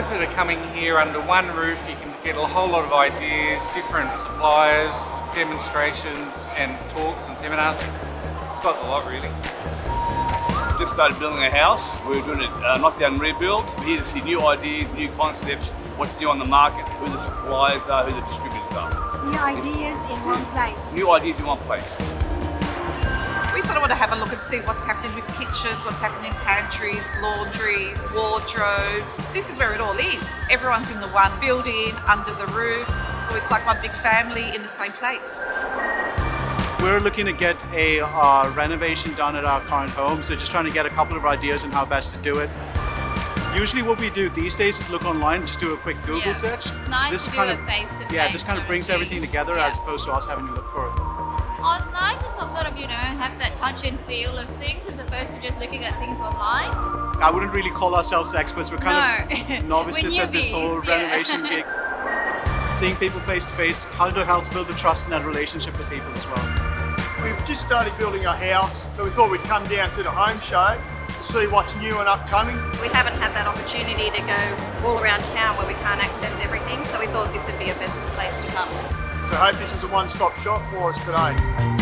benefit of coming here under one roof, you can get a whole lot of ideas, different suppliers, demonstrations and talks and seminars. It's got a lot really. Just started building a house. We're doing a knockdown rebuild. We're here to see new ideas, new concepts, what's new on the market, who the suppliers are, who the distributors are. New ideas in one place. New ideas in one place. We sort of want to have a look and see what's happening with kitchens, what's happening in pantries, laundries, wardrobes. This is where it all is. Everyone's in the one building, under the roof. It's like one big family in the same place. We're looking to get a renovation done at our current home, so just trying to get a couple of ideas on how best to do it. Usually what we do these days is look online, just do a quick Google search. It's nice to do it face-to-face. Yeah, this kind of brings everything together as opposed to us having to look for it. Oh, it's nice to sort of, have that touch and feel of things as opposed to just looking at things online. I wouldn't really call ourselves experts. We're kind of novices at this whole renovation gig. Seeing people face to face kind of helps build the trust in that relationship with people as well. We've just started building a house, so we thought we'd come down to the home show to see what's new and upcoming. We haven't had that opportunity to go all around town where we can't access everything, so we thought this would be a best place to come. So I hope this is a one-stop shop for us today.